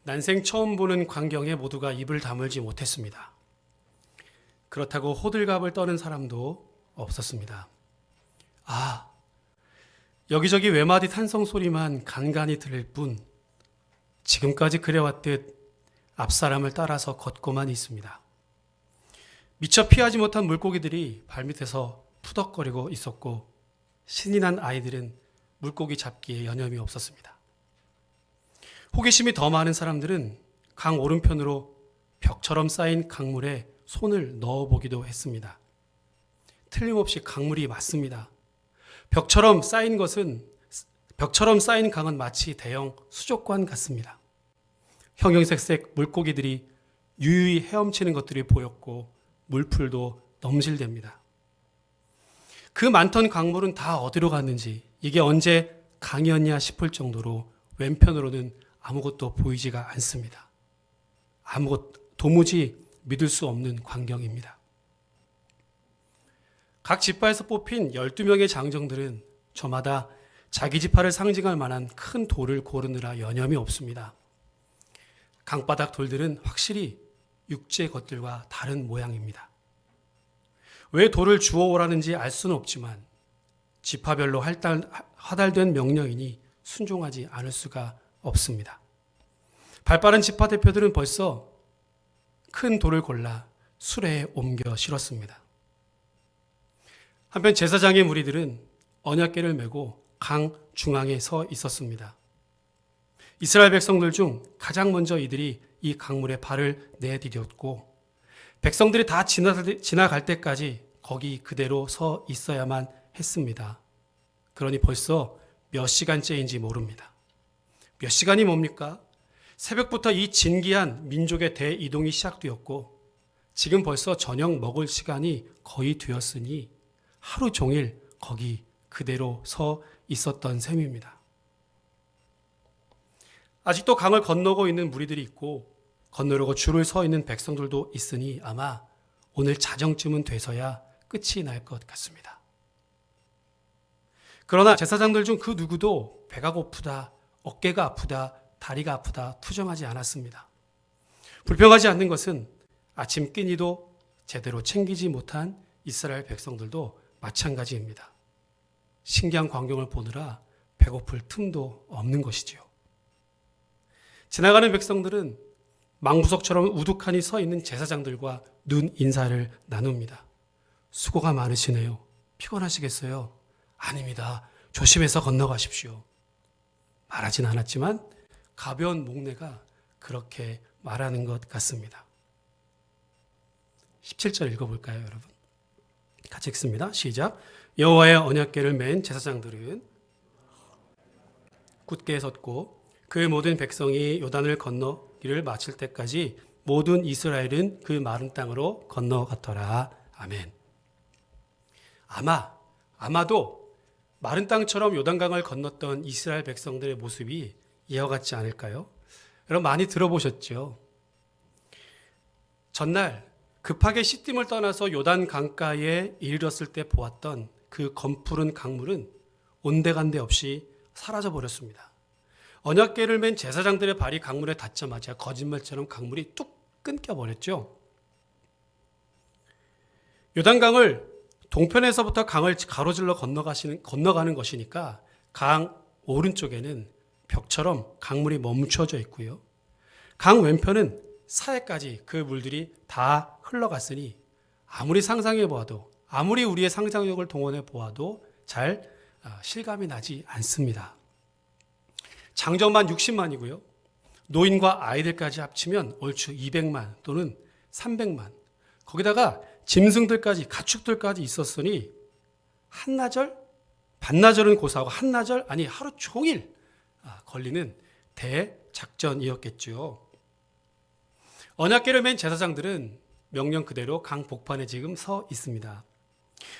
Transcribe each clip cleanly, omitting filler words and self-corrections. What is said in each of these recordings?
난생 처음 보는 광경에 모두가 입을 다물지 못했습니다. 그렇다고 호들갑을 떠는 사람도 없었습니다. 아, 여기저기 외마디 탄성 소리만 간간히 들릴 뿐 지금까지 그래왔듯 앞사람을 따라서 걷고만 있습니다. 미처 피하지 못한 물고기들이 발밑에서 푸덕거리고 있었고 신이 난 아이들은 물고기 잡기에 여념이 없었습니다. 호기심이 더 많은 사람들은 강 오른편으로 벽처럼 쌓인 강물에 손을 넣어보기도 했습니다. 틀림없이 강물이 맞습니다. 벽처럼 쌓인 강은 마치 대형 수족관 같습니다. 형형색색 물고기들이 유유히 헤엄치는 것들이 보였고 물풀도 넘실댑니다. 그 많던 강물은 다 어디로 갔는지, 이게 언제 강이었냐 싶을 정도로 왼편으로는 아무것도 보이지가 않습니다. 도무지 믿을 수 없는 광경입니다. 각 지파에서 뽑힌 12명의 장정들은 저마다 자기 지파를 상징할 만한 큰 돌을 고르느라 여념이 없습니다. 강바닥 돌들은 확실히 육지의 것들과 다른 모양입니다. 왜 돌을 주워오라는지 알 수는 없지만 지파별로 하달된 명령이니 순종하지 않을 수가 없습니다. 발빠른 지파 대표들은 벌써 큰 돌을 골라 수레에 옮겨 실었습니다. 한편 제사장의 무리들은 언약궤를 메고 강 중앙에 서 있었습니다. 이스라엘 백성들 중 가장 먼저 이들이 이 강물에 발을 내디뎠고 백성들이 다 지나갈 때까지 거기 그대로 서 있어야만 했습니다. 그러니 벌써 몇 시간째인지 모릅니다. 몇 시간이 뭡니까? 새벽부터 이 진기한 민족의 대이동이 시작되었고 지금 벌써 저녁 먹을 시간이 거의 되었으니 하루 종일 거기 그대로 서 있었던 셈입니다. 아직도 강을 건너고 있는 무리들이 있고 건너려고 줄을 서 있는 백성들도 있으니 아마 오늘 자정쯤은 돼서야 끝이 날 것 같습니다. 그러나 제사장들 중 그 누구도 배가 고프다, 어깨가 아프다, 다리가 아프다 투정하지 않았습니다. 불평하지 않는 것은 아침 끼니도 제대로 챙기지 못한 이스라엘 백성들도 마찬가지입니다. 신기한 광경을 보느라 배고플 틈도 없는 것이지요. 지나가는 백성들은 망부석처럼 우두커니 서 있는 제사장들과 눈 인사를 나눕니다. 수고가 많으시네요. 피곤하시겠어요? 아닙니다. 조심해서 건너가십시오. 말하진 않았지만 가벼운 목례가 그렇게 말하는 것 같습니다. 17절 읽어볼까요, 여러분? 같이 읽습니다. 시작. 여호와의 언약궤를 맨 제사장들은 굳게 섰고 그 모든 백성이 요단을 건너기를 마칠 때까지 모든 이스라엘은 그 마른 땅으로 건너갔더라. 아멘. 아마도 마른 땅처럼 요단강을 건넜던 이스라엘 백성들의 모습이 이와 같지 않을까요? 여러분 많이 들어보셨죠? 전날 급하게 시딤을 떠나서 요단 강가에 이르렀을 때 보았던 그 검푸른 강물은 온데간데 없이 사라져 버렸습니다. 언약궤를 맨 제사장들의 발이 강물에 닿자마자 거짓말처럼 강물이 뚝 끊겨버렸죠. 요단강을 동편에서부터 강을 가로질러 건너가는 것이니까 강 오른쪽에는 벽처럼 강물이 멈춰져 있고요. 강 왼편은 사해까지 그 물들이 다 흘러갔으니 아무리 상상해 보아도, 아무리 우리의 상상력을 동원해 보아도 잘 실감이 나지 않습니다. 장정만 60만이고요. 노인과 아이들까지 합치면 얼추 200만 또는 300만. 거기다가 짐승들까지, 가축들까지 있었으니 한나절, 반나절은 고사하고 한나절, 아니 하루 종일 걸리는 대작전이었겠죠. 언약궤를 맨 제사장들은 명령 그대로 강 복판에 지금 서 있습니다.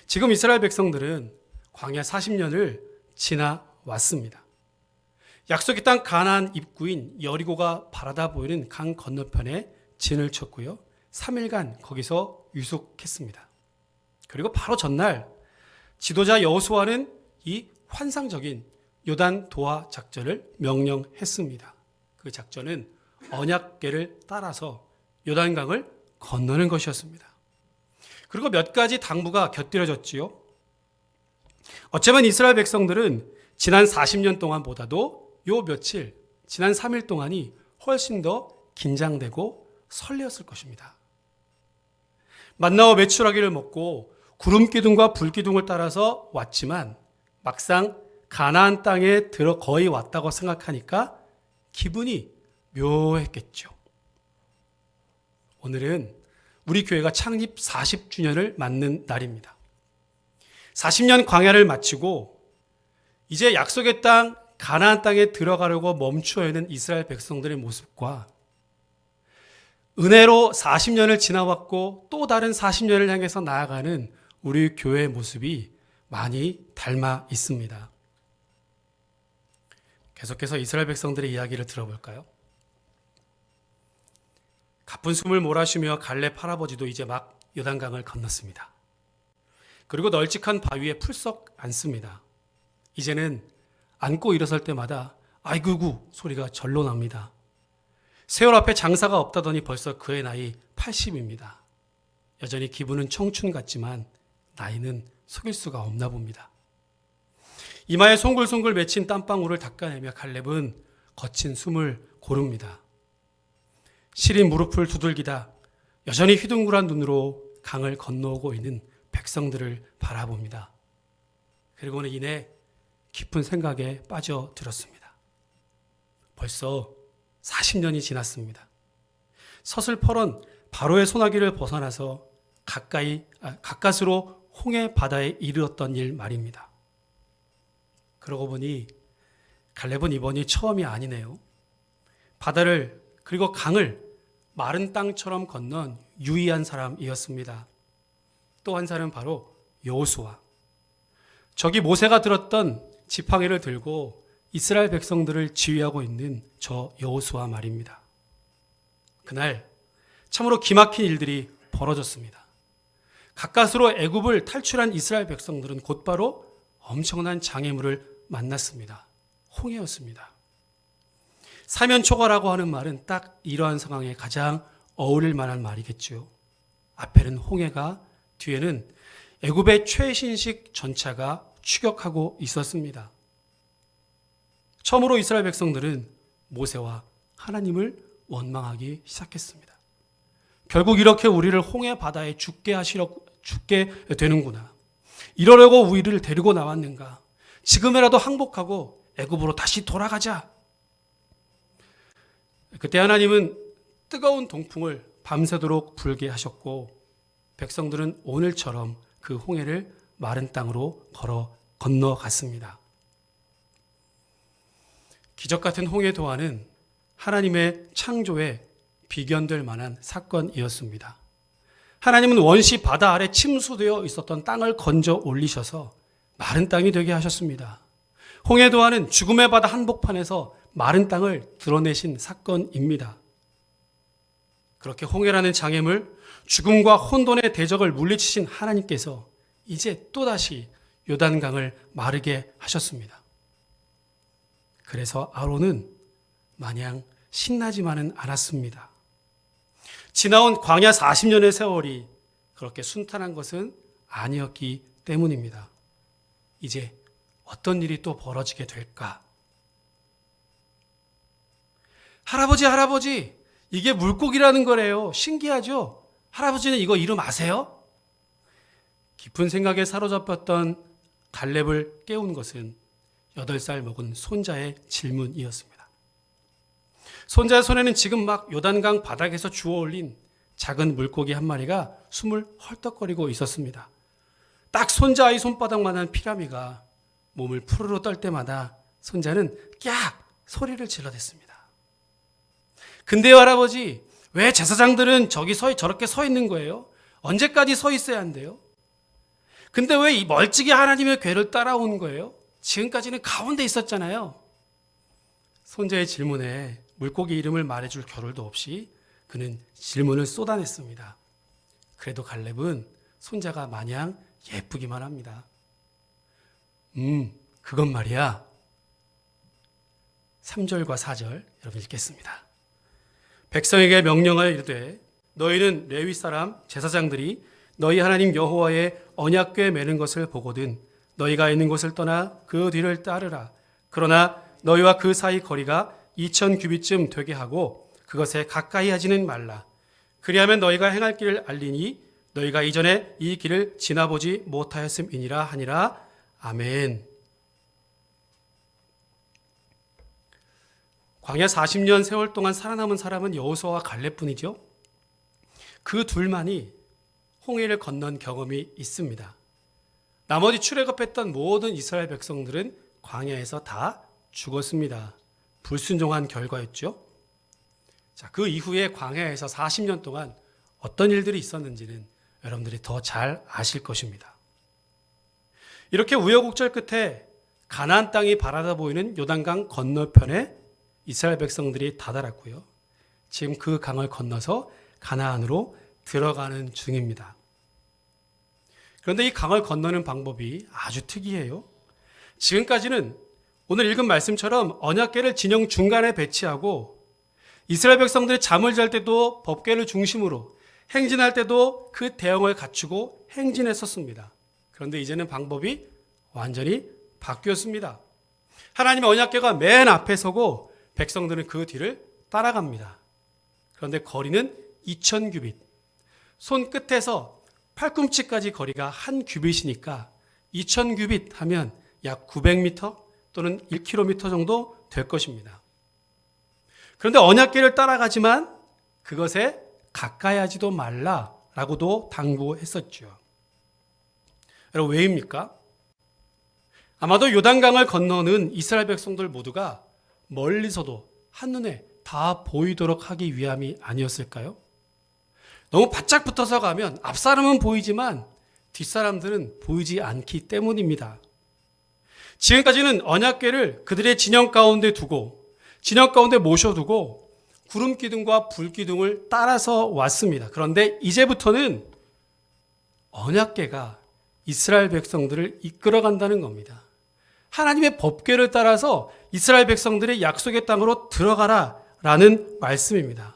지금 이스라엘 백성들은 광야 40년을 지나왔습니다. 약속의 땅 가나안 입구인 여리고가 바라다 보이는 강 건너편에 진을 쳤고요. 3일간 거기서 유숙했습니다. 그리고 바로 전날 지도자 여호수아는 이 환상적인 요단 도하 작전을 명령했습니다. 그 작전은 언약궤를 따라서 요단강을 건너는 것이었습니다. 그리고 몇 가지 당부가 곁들여졌지요. 어쩌면 이스라엘 백성들은 지난 40년 동안보다도 요 며칠, 지난 3일 동안이 훨씬 더 긴장되고 설레었을 것입니다. 만나와 메추라기를 먹고 구름 기둥과 불 기둥을 따라서 왔지만 막상 가나안 땅에 들어 거의 왔다고 생각하니까 기분이 묘했겠죠. 오늘은 우리 교회가 창립 40주년을 맞는 날입니다. 40년 광야를 마치고 이제 약속의 땅 가나안 땅에 들어가려고 멈추어 있는 이스라엘 백성들의 모습과 은혜로 40년을 지나왔고 또 다른 40년을 향해서 나아가는 우리 교회의 모습이 많이 닮아 있습니다. 계속해서 이스라엘 백성들의 이야기를 들어볼까요? 가쁜 숨을 몰아쉬며 갈렙 할아버지도 이제 막 요단강을 건넜습니다. 그리고 널찍한 바위에 풀썩 앉습니다. 이제는 앉고 일어설 때마다 아이구구 소리가 절로 납니다. 세월 앞에 장사가 없다더니 벌써 그의 나이 80입니다. 여전히 기분은 청춘 같지만 나이는 속일 수가 없나 봅니다. 이마에 송글송글 맺힌 땀방울을 닦아내며 갈렙은 거친 숨을 고릅니다. 시린 무릎을 두들기다 여전히 휘둥그란 눈으로 강을 건너오고 있는 백성들을 바라봅니다. 그리고는 이내 깊은 생각에 빠져들었습니다. 벌써 40년이 지났습니다. 서슬퍼런 바로의 소나기를 벗어나서 가까스로 홍해 바다에 이르렀던 일 말입니다. 그러고 보니 갈렙은 이번이 처음이 아니네요. 바다를 그리고 강을 마른 땅처럼 건넌 유의한 사람이었습니다. 또 한 사람은 바로 여호수아. 저기 모세가 들었던 지팡이를 들고 이스라엘 백성들을 지휘하고 있는 저 여호수아 말입니다. 그날 참으로 기막힌 일들이 벌어졌습니다. 가까스로 애굽을 탈출한 이스라엘 백성들은 곧바로 엄청난 장애물을 만났습니다. 홍해였습니다. 사면초가라고 하는 말은 딱 이러한 상황에 가장 어울릴 만한 말이겠죠. 앞에는 홍해가, 뒤에는 애굽의 최신식 전차가 추격하고 있었습니다. 처음으로 이스라엘 백성들은 모세와 하나님을 원망하기 시작했습니다. 결국 이렇게 우리를 홍해 바다에 죽게 되는구나. 이러려고 우리를 데리고 나왔는가. 지금이라도 항복하고 애굽으로 다시 돌아가자. 그때 하나님은 뜨거운 동풍을 밤새도록 불게 하셨고 백성들은 오늘처럼 그 홍해를 마른 땅으로 건너갔습니다. 기적 같은 홍해 도하는 하나님의 창조에 비견될 만한 사건이었습니다. 하나님은 원시 바다 아래 침수되어 있었던 땅을 건져 올리셔서 마른 땅이 되게 하셨습니다. 홍해 도하는 죽음의 바다 한복판에서 마른 땅을 드러내신 사건입니다. 그렇게 홍해라는 장애물, 죽음과 혼돈의 대적을 물리치신 하나님께서 이제 또다시 요단강을 마르게 하셨습니다. 그래서 아론은 마냥 신나지만은 않았습니다. 지나온 광야 40년의 세월이 그렇게 순탄한 것은 아니었기 때문입니다. 이제 어떤 일이 또 벌어지게 될까? 할아버지, 이게 물고기라는 거래요. 신기하죠? 할아버지는 이거 이름 아세요? 깊은 생각에 사로잡혔던 갈렙을 깨운 것은 8살 먹은 손자의 질문이었습니다. 손자의 손에는 지금 막 요단강 바닥에서 주워 올린 작은 물고기 한 마리가 숨을 헐떡거리고 있었습니다. 딱 손자의 손바닥만한 피라미가 몸을 푸르르 떨 때마다 손자는 깍 소리를 질러댔습니다. 근데요, 할아버지, 왜 제사장들은 저렇게 서 있는 거예요? 언제까지 서 있어야 한대요? 근데 왜 이 멀찍이 하나님의 궤를 따라온 거예요? 지금까지는 가운데 있었잖아요. 손자의 질문에 물고기 이름을 말해줄 겨를도 없이 그는 질문을 쏟아냈습니다. 그래도 갈렙은 손자가 마냥 예쁘기만 합니다. 그건 말이야. 3절과 4절 여러분 읽겠습니다. 백성에게 명령하여 이르되 너희는 레위 사람 제사장들이 너희 하나님 여호와의 언약궤 매는 것을 보거든 너희가 있는 곳을 떠나 그 뒤를 따르라. 그러나 너희와 그 사이 거리가 2000 규빗쯤 되게 하고 그것에 가까이 하지는 말라. 그리하면 너희가 행할 길을 알리니 너희가 이전에 이 길을 지나보지 못하였음이니라 하니라. 아멘. 광야 40년 세월 동안 살아남은 사람은 여호수아와 갈렙뿐이죠. 그 둘만이 홍해를 건넌 경험이 있습니다. 나머지 출애굽했던 모든 이스라엘 백성들은 광야에서 다 죽었습니다. 불순종한 결과였죠. 자, 그 이후에 광야에서 40년 동안 어떤 일들이 있었는지는 여러분들이 더 잘 아실 것입니다. 이렇게 우여곡절 끝에 가나안 땅이 바라다 보이는 요단강 건너편에 이스라엘 백성들이 다다랐고요. 지금 그 강을 건너서 가나안으로 들어가는 중입니다. 그런데 이 강을 건너는 방법이 아주 특이해요. 지금까지는 오늘 읽은 말씀처럼 언약궤를 진영 중간에 배치하고 이스라엘 백성들이 잠을 잘 때도 법궤를 중심으로 행진할 때도 그 대형을 갖추고 행진했었습니다. 그런데 이제는 방법이 완전히 바뀌었습니다. 하나님의 언약궤가 맨 앞에 서고 백성들은 그 뒤를 따라갑니다. 그런데 거리는 2000 규빗. 손끝에서 팔꿈치까지 거리가 한 규빗이니까 2000 규빗 하면 약 900m 또는 1km 정도 될 것입니다. 그런데 언약궤를 따라가지만 그것에 가까이 하지도 말라라고도 당부했었죠. 여러분, 왜입니까? 아마도 요단강을 건너는 이스라엘 백성들 모두가 멀리서도 한눈에 다 보이도록 하기 위함이 아니었을까요? 너무 바짝 붙어서 가면 앞사람은 보이지만 뒷사람들은 보이지 않기 때문입니다. 지금까지는 언약궤를 그들의 진영 가운데 두고 진영 가운데 모셔두고 구름 기둥과 불 기둥을 따라서 왔습니다. 그런데 이제부터는 언약궤가 이스라엘 백성들을 이끌어간다는 겁니다. 하나님의 법궤를 따라서 이스라엘 백성들의 약속의 땅으로 들어가라라는 말씀입니다.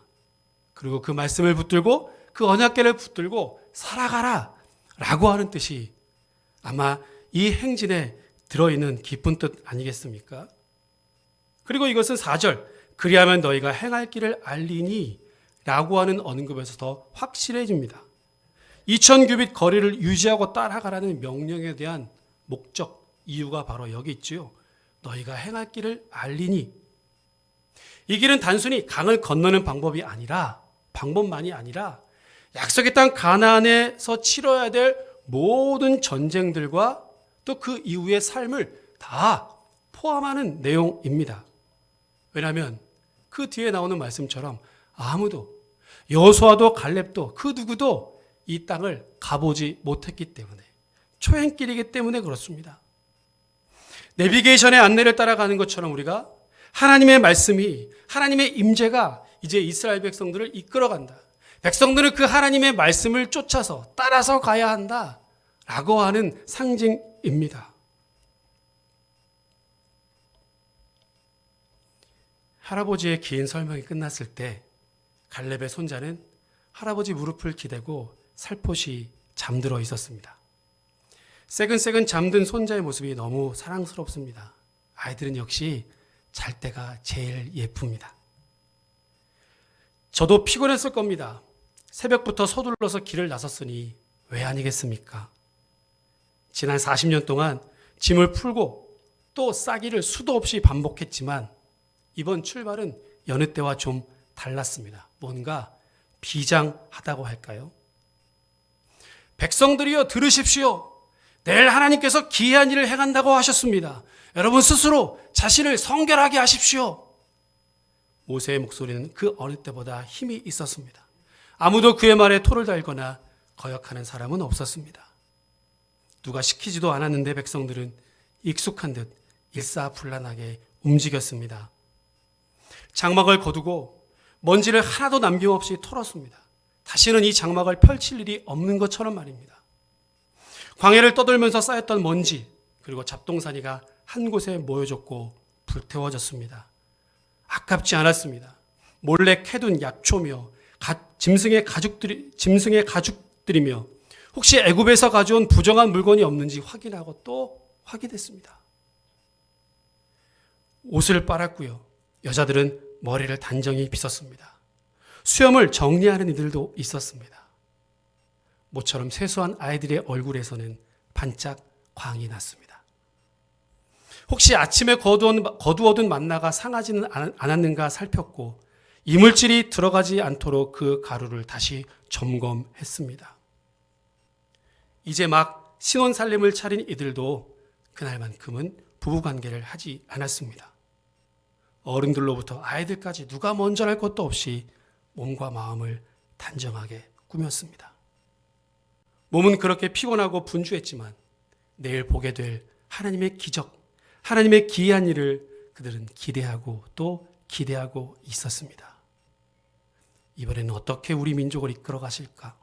그리고 그 말씀을 붙들고 그 언약궤를 붙들고 살아가라라고 하는 뜻이 아마 이 행진에 들어있는 깊은 뜻 아니겠습니까? 그리고 이것은 4절 그리하면 너희가 행할 길을 알리니 라고 하는 언급에서 더 확실해집니다. 2000 규빗 거리를 유지하고 따라가라는 명령에 대한 목적, 이유가 바로 여기 있지요. 너희가 행할 길을 알리니. 이 길은 단순히 강을 건너는 방법만이 아니라 약속의 땅 가나안에서 치러야 될 모든 전쟁들과 또 그 이후의 삶을 다 포함하는 내용입니다. 왜냐하면 그 뒤에 나오는 말씀처럼 아무도 여호수아도 갈렙도 그 누구도 이 땅을 가보지 못했기 때문에 초행길이기 때문에 그렇습니다. 내비게이션의 안내를 따라가는 것처럼 우리가 하나님의 말씀이 하나님의 임재가 이제 이스라엘 백성들을 이끌어간다. 백성들은 그 하나님의 말씀을 쫓아서 따라서 가야 한다라고 하는 상징입니다. 할아버지의 긴 설명이 끝났을 때 갈렙의 손자는 할아버지 무릎을 기대고 살포시 잠들어 있었습니다. 새근새근 잠든 손자의 모습이 너무 사랑스럽습니다. 아이들은 역시 잘 때가 제일 예쁩니다. 저도 피곤했을 겁니다. 새벽부터 서둘러서 길을 나섰으니 왜 아니겠습니까? 지난 40년 동안 짐을 풀고 또 싸기를 수도 없이 반복했지만 이번 출발은 여느 때와 좀 달랐습니다. 뭔가 비장하다고 할까요? 백성들이여 들으십시오. 내일 하나님께서 기이한 일을 행한다고 하셨습니다. 여러분 스스로 자신을 성결하게 하십시오. 모세의 목소리는 그 어느 때보다 힘이 있었습니다. 아무도 그의 말에 토를 달거나 거역하는 사람은 없었습니다. 누가 시키지도 않았는데 백성들은 익숙한 듯 일사불란하게 움직였습니다. 장막을 거두고 먼지를 하나도 남김없이 털었습니다. 다시는 이 장막을 펼칠 일이 없는 것처럼 말입니다. 광야를 떠돌면서 쌓였던 먼지 그리고 잡동사니가 한 곳에 모여졌고 불태워졌습니다. 아깝지 않았습니다. 몰래 캐둔 약초며 짐승의 가죽들이며 혹시 애굽에서 가져온 부정한 물건이 없는지 확인하고 또 확인했습니다. 옷을 빨았고요. 여자들은 머리를 단정히 빗었습니다. 수염을 정리하는 이들도 있었습니다. 모처럼 세수한 아이들의 얼굴에서는 반짝 광이 났습니다. 혹시 아침에 거두어둔 만나가 상하지는 않았는가 살폈고 이물질이 들어가지 않도록 그 가루를 다시 점검했습니다. 이제 막 신혼살림을 차린 이들도 그날만큼은 부부관계를 하지 않았습니다. 어른들로부터 아이들까지 누가 먼저 할 것도 없이 몸과 마음을 단정하게 꾸몄습니다. 몸은 그렇게 피곤하고 분주했지만 내일 보게 될 하나님의 기적, 하나님의 기이한 일을 그들은 기대하고 또 기대하고 있었습니다. 이번에는 어떻게 우리 민족을 이끌어 가실까?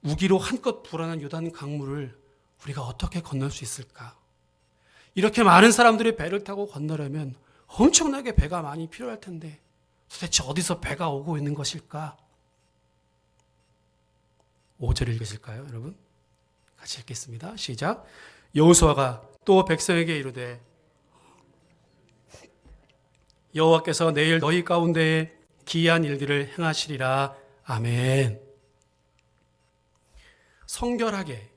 우기로 한껏 불어난 요단 강물을 우리가 어떻게 건널 수 있을까? 이렇게 많은 사람들이 배를 타고 건너려면 엄청나게 배가 많이 필요할 텐데 도대체 어디서 배가 오고 있는 것일까? 5절 읽으실까요, 여러분? 같이 읽겠습니다. 시작. 여호수아가 또 백성에게 이르되 여호와께서 내일 너희 가운데에 기이한 일들을 행하시리라. 아멘. 성결하게,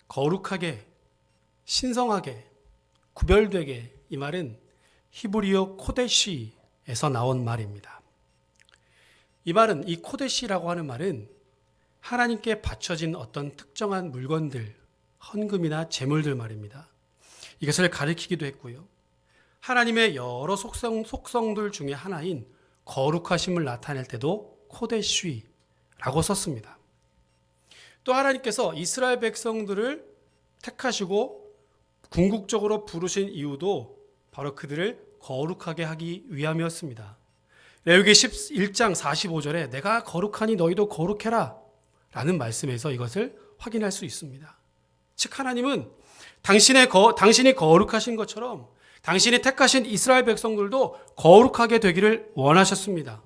거룩하게, 신성하게, 구별되게, 이 말은 히브리어 코데시에서 나온 말입니다. 이 말은, 이 코데시라고 하는 말은 하나님께 바쳐진 어떤 특정한 물건들, 헌금이나 제물들 말입니다. 이것을 가리키기도 했고요. 하나님의 여러 속성들 중에 하나인 거룩하심을 나타낼 때도 코데시라고 썼습니다. 또 하나님께서 이스라엘 백성들을 택하시고 궁극적으로 부르신 이유도 바로 그들을 거룩하게 하기 위함이었습니다. 레위기 11장 45절에 내가 거룩하니 너희도 거룩해라 라는 말씀에서 이것을 확인할 수 있습니다. 즉 하나님은 당신이 거룩하신 것처럼 당신이 택하신 이스라엘 백성들도 거룩하게 되기를 원하셨습니다.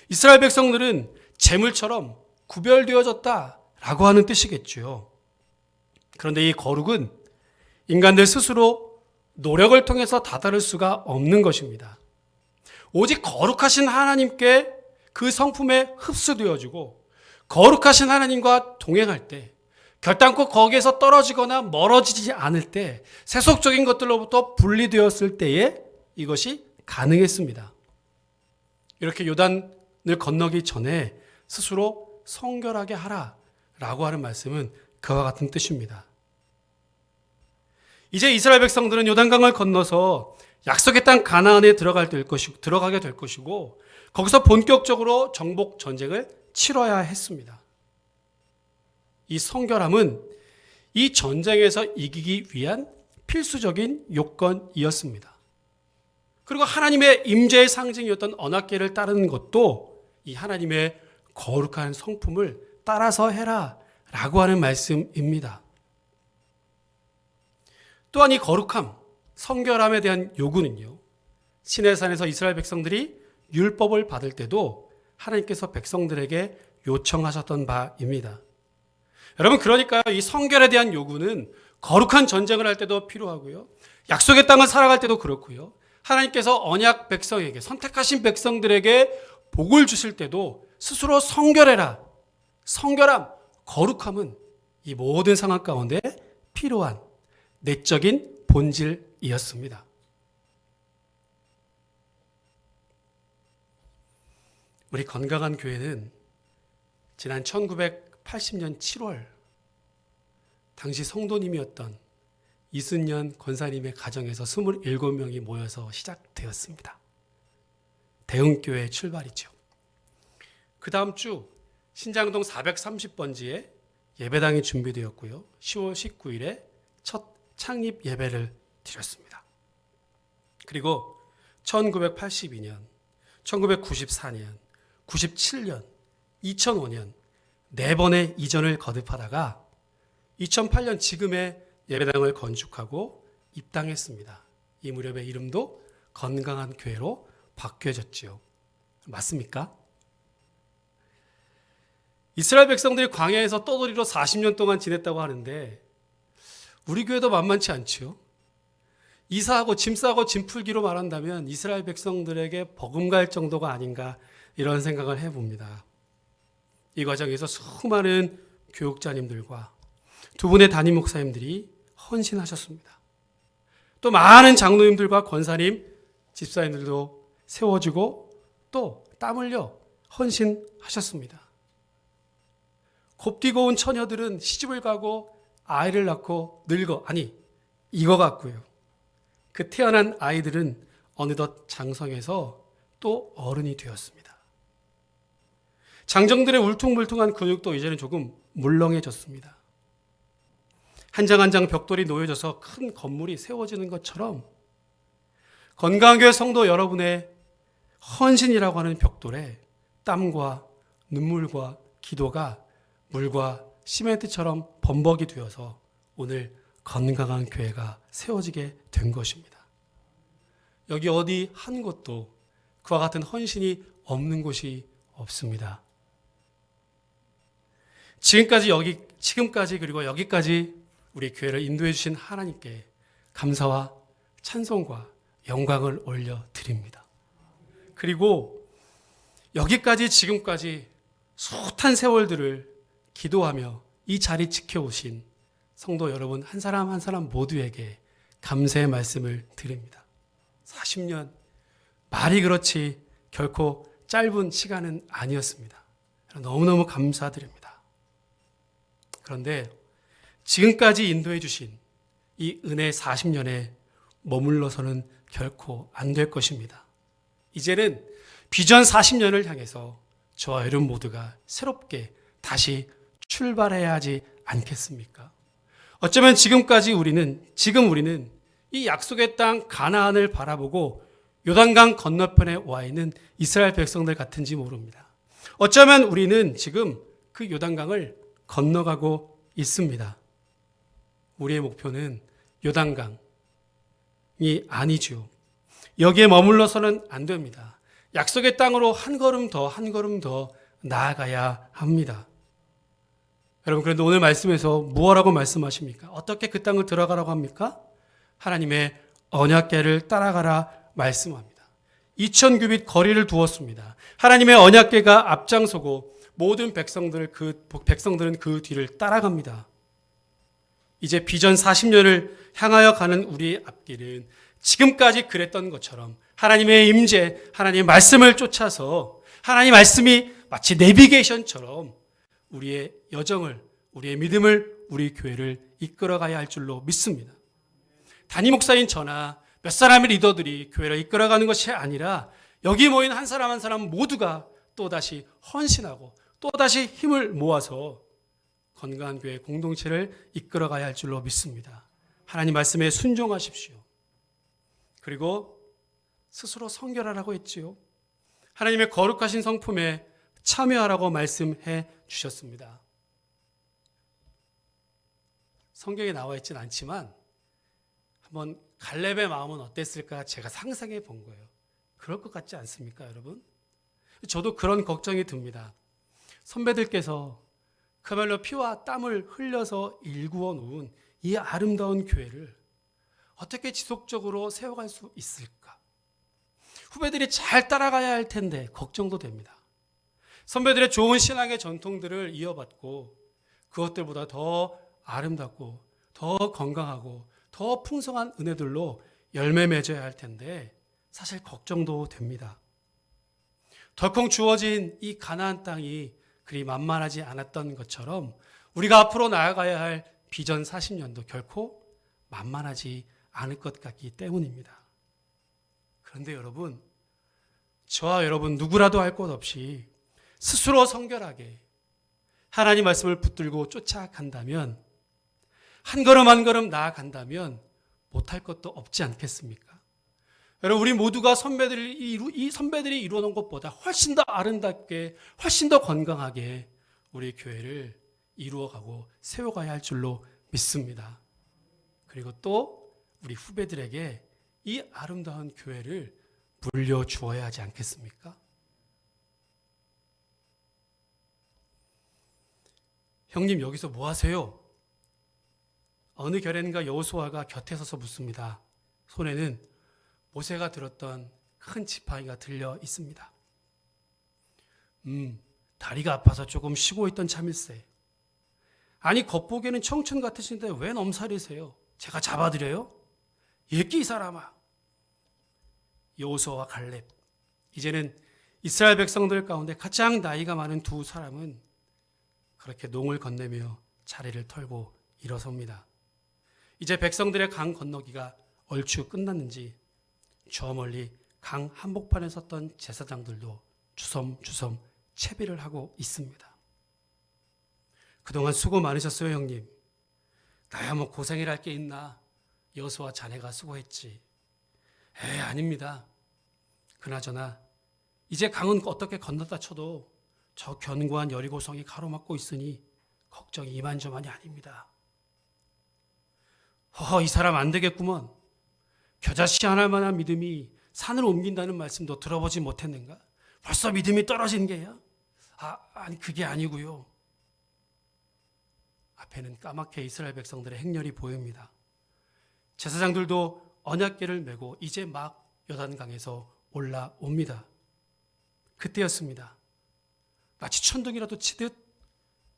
이스라엘 백성들은 재물처럼 구별되어졌다라고 하는 뜻이겠죠. 그런데 이 거룩은 인간들 스스로 노력을 통해서 다다를 수가 없는 것입니다. 오직 거룩하신 하나님께 그 성품에 흡수되어지고 거룩하신 하나님과 동행할 때 결단코 거기에서 떨어지거나 멀어지지 않을 때 세속적인 것들로부터 분리되었을 때에 이것이 가능했습니다. 이렇게 요단을 건너기 전에 스스로 성결하게 하라라고 하는 말씀은 그와 같은 뜻입니다. 이제 이스라엘 백성들은 요단강을 건너서 약속의 땅 가나안에 들어가게 될 것이고 거기서 본격적으로 정복 전쟁을 치러야 했습니다. 이 성결함은 이 전쟁에서 이기기 위한 필수적인 요건이었습니다. 그리고 하나님의 임재의 상징이었던 언약궤를 따르는 것도 이 하나님의 거룩한 성품을 따라서 해라 라고 하는 말씀입니다. 또한 이 거룩함, 성결함에 대한 요구는요, 시내산에서 이스라엘 백성들이 율법을 받을 때도 하나님께서 백성들에게 요청하셨던 바입니다. 여러분, 그러니까 이 성결에 대한 요구는 거룩한 전쟁을 할 때도 필요하고요, 약속의 땅을 살아갈 때도 그렇고요, 하나님께서 언약 백성에게, 선택하신 백성들에게 복을 주실 때도 스스로 성결해라, 성결함, 거룩함은 이 모든 상황 가운데 필요한 내적인 본질이었습니다. 우리 건강한 교회는 지난 1980년 7월 당시 성도님이었던 이순년 권사님의 가정에서 27명이 모여서 시작되었습니다. 대흥교회 출발이죠. 그 다음 주 신장동 430번지에 예배당이 준비되었고요. 10월 19일에 첫 창립 예배를 드렸습니다. 그리고 1982년, 1994년, 97년, 2005년 4번의 이전을 거듭하다가 2008년 지금의 예배당을 건축하고 입당했습니다. 이 무렵의 이름도 건강한 교회로 바뀌어졌지요. 맞습니까? 이스라엘 백성들이 광야에서 떠돌이로 40년 동안 지냈다고 하는데 우리 교회도 만만치 않지요. 이사하고 짐 싸고 짐 풀기로 말한다면 이스라엘 백성들에게 버금갈 정도가 아닌가 이런 생각을 해봅니다. 이 과정에서 수많은 교육자님들과 두 분의 담임 목사님들이 헌신하셨습니다. 또 많은 장로님들과 권사님, 집사님들도 세워지고 또 땀 흘려 헌신하셨습니다. 곱디고 온 처녀들은 시집을 가고 아이를 낳고 익어갔고요. 그 태어난 아이들은 어느덧 장성해서 또 어른이 되었습니다. 장정들의 울퉁불퉁한 근육도 이제는 조금 물렁해졌습니다. 한 장 한 장 벽돌이 놓여져서 큰 건물이 세워지는 것처럼 건강교회 성도 여러분의 헌신이라고 하는 벽돌에 땀과 눈물과 기도가 물과 시멘트처럼 범벅이 되어서 오늘 건강한 교회가 세워지게 된 것입니다. 여기 어디 한 곳도 그와 같은 헌신이 없는 곳이 없습니다. 지금까지 그리고 여기까지 우리 교회를 인도해 주신 하나님께 감사와 찬송과 영광을 올려드립니다. 그리고 여기까지 지금까지 숱한 세월들을 기도하며 이 자리 지켜오신 성도 여러분 한 사람 한 사람 모두에게 감사의 말씀을 드립니다. 40년 말이 그렇지 결코 짧은 시간은 아니었습니다. 너무너무 감사드립니다. 그런데 지금까지 인도해 주신 이 은혜 40년에 머물러서는 결코 안 될 것입니다. 이제는 비전 40년을 향해서 저와 여러분 모두가 새롭게 다시 출발해야 하지 않겠습니까? 어쩌면 지금 우리는 이 약속의 땅 가나안을 바라보고 요단강 건너편에 와 있는 이스라엘 백성들 같은지 모릅니다. 어쩌면 우리는 지금 그 요단강을 건너가고 있습니다. 우리의 목표는 요단강이 아니죠. 여기에 머물러서는 안 됩니다. 약속의 땅으로 한 걸음 더 나아가야 합니다. 여러분, 그런데 오늘 말씀에서 무엇라고 말씀하십니까? 어떻게 그 땅을 들어가라고 합니까? 하나님의 언약궤를 따라가라 말씀합니다. 2000규빗 거리를 두었습니다. 하나님의 언약궤가 앞장서고 모든 백성들은 그 뒤를 따라갑니다. 이제 비전 40년을 향하여 가는 우리의 앞길은 지금까지 그랬던 것처럼 하나님의 임재, 하나님의 말씀을 쫓아서 하나님의 말씀이 마치 내비게이션처럼 우리의 여정을, 우리의 믿음을, 우리 교회를 이끌어가야 할 줄로 믿습니다. 담임 목사인 저나 몇 사람의 리더들이 교회를 이끌어가는 것이 아니라 여기 모인 한 사람 한 사람 모두가 또다시 헌신하고 또다시 힘을 모아서 건강한 교회 공동체를 이끌어가야 할 줄로 믿습니다. 하나님 말씀에 순종하십시오. 그리고 스스로 성결하라고 했지요. 하나님의 거룩하신 성품에 참여하라고 말씀해 주셨습니다. 성경에 나와 있진 않지만 한번 갈렙의 마음은 어땠을까 제가 상상해 본 거예요. 그럴 것 같지 않습니까, 여러분? 저도 그런 걱정이 듭니다. 선배들께서 그야말로 피와 땀을 흘려서 일구어 놓은 이 아름다운 교회를 어떻게 지속적으로 세워갈 수 있을까? 후배들이 잘 따라가야 할 텐데 걱정도 됩니다. 선배들의 좋은 신앙의 전통들을 이어받고 그것들보다 더 아름답고 더 건강하고 더 풍성한 은혜들로 열매 맺어야 할 텐데 사실 걱정도 됩니다. 덜컹 주어진 이 가나안 땅이 그리 만만하지 않았던 것처럼 우리가 앞으로 나아가야 할 비전 40년도 결코 만만하지 않을 것 같기 때문입니다. 그런데 여러분, 저와 여러분 누구라도 할 것 없이 스스로 성결하게 하나님 말씀을 붙들고 쫓아간다면, 한 걸음 한 걸음 나아간다면 못할 것도 없지 않겠습니까? 여러분, 우리 모두가 선배들이 이루어놓은 것보다 훨씬 더 아름답게, 훨씬 더 건강하게 우리 교회를 이루어가고 세워가야 할 줄로 믿습니다. 그리고 또 우리 후배들에게 이 아름다운 교회를 물려주어야 하지 않겠습니까? 형님 여기서 뭐 하세요? 어느 결엔과 여호수아가 곁에 서서 묻습니다. 손에는 모세가 들었던 큰 지팡이가 들려 있습니다. 다리가 아파서 조금 쉬고 있던 참일세. 아니 겉보기에는 청춘 같으신데 왜 넘살이세요? 제가 잡아드려요? 예끼 이 사람아. 여호수아와 갈렙, 이제는 이스라엘 백성들 가운데 가장 나이가 많은 두 사람은 그렇게 농을 건네며 자리를 털고 일어섭니다. 이제 백성들의 강 건너기가 얼추 끝났는지 저 멀리 강 한복판에 섰던 제사장들도 주섬주섬 채비를 하고 있습니다. 그동안 수고 많으셨어요, 형님. 나야 뭐 고생이라 할 게 있나. 여호수아 자네가 수고했지. 아닙니다. 그나저나 이제 강은 어떻게 건넜다 쳐도 저 견고한 여리고성이 가로막고 있으니 걱정이 이만저만이 아닙니다. 이 사람 안 되겠구먼. 겨자씨 하나 만한 믿음이 산을 옮긴다는 말씀도 들어보지 못했는가? 벌써 믿음이 떨어진 게야? 아니 그게 아니고요. 앞에는 까맣게 이스라엘 백성들의 행렬이 보입니다. 제사장들도 언약궤를 메고 이제 막 요단강에서 올라옵니다. 그때였습니다. 마치 천둥이라도 치듯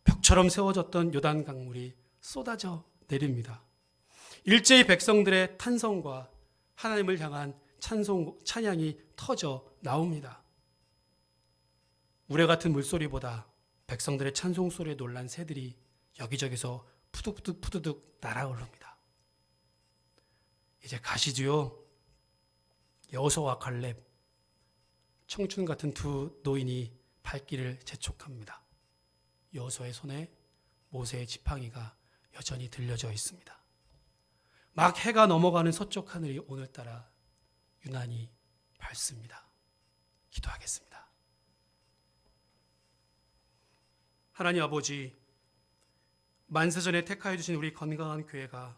벽처럼 세워졌던 요단강물이 쏟아져 내립니다. 일제히 백성들의 탄성과 하나님을 향한 찬양이 터져 나옵니다. 우레 같은 물소리보다 백성들의 찬송 소리에 놀란 새들이 여기저기서 푸득푸득 날아오릅니다. 이제 가시지요. 여호수아와 갈렙, 청춘 같은 두 노인이 발길을 재촉합니다. 여호수아의 손에 모세의 지팡이가 여전히 들려져 있습니다. 막 해가 넘어가는 서쪽 하늘이 오늘따라 유난히 밝습니다. 기도하겠습니다. 하나님 아버지, 만세전에 택하여 주신 우리 건강한 교회가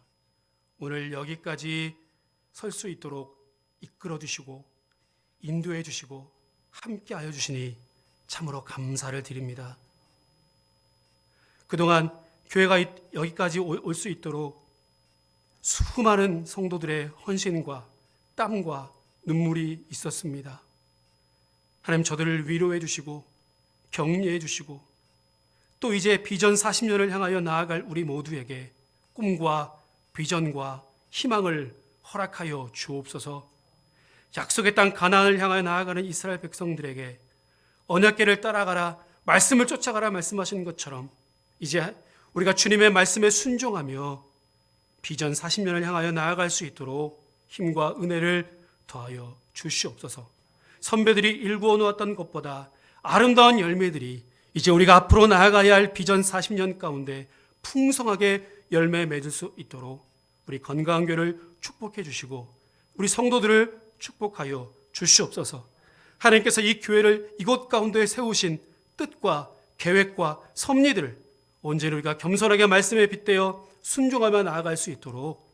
오늘 여기까지 설 수 있도록 이끌어 주시고 인도해 주시고 함께 하여 주시니 참으로 감사를 드립니다. 그동안 교회가 여기까지 올 수 있도록 수많은 성도들의 헌신과 땀과 눈물이 있었습니다. 하나님 저들을 위로해 주시고 격려해 주시고 또 이제 비전 40년을 향하여 나아갈 우리 모두에게 꿈과 비전과 희망을 허락하여 주옵소서. 약속의 땅 가나안을 향하여 나아가는 이스라엘 백성들에게 언약궤를 따라가라, 말씀을 쫓아가라 말씀하신 것처럼 이제 우리가 주님의 말씀에 순종하며 비전 40년을 향하여 나아갈 수 있도록 힘과 은혜를 더하여 주시옵소서. 선배들이 일구어 놓았던 것보다 아름다운 열매들이 이제 우리가 앞으로 나아가야 할 비전 40년 가운데 풍성하게 열매 맺을 수 있도록 우리 건강한 교회를 축복해 주시고 우리 성도들을 축복하여 주시옵소서. 하나님께서 이 교회를 이곳 가운데 세우신 뜻과 계획과 섭리들을 언제나 우리가 겸손하게 말씀에 빗대어 순종하며 나아갈 수 있도록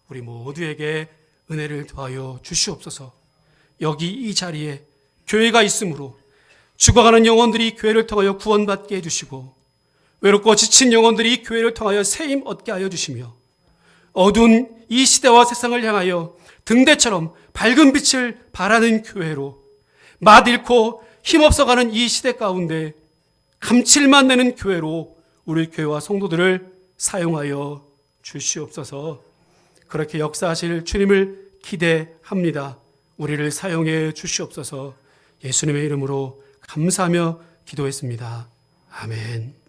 우리 모두에게 은혜를 더하여 주시옵소서. 여기 이 자리에 교회가 있으므로 죽어가는 영혼들이 교회를 통하여 구원받게 해주시고 외롭고 지친 영혼들이 교회를 통하여 세임 얻게 하여 주시며 어두운 이 시대와 세상을 향하여 등대처럼 밝은 빛을 발하는 교회로 맛 잃고 힘없어가는 이 시대 가운데 감칠맛 내는 교회로 우리 교회와 성도들을 사용하여 주시옵소서. 그렇게 역사하실 주님을 기대합니다. 우리를 사용해 주시옵소서. 예수님의 이름으로 감사하며 기도했습니다. 아멘.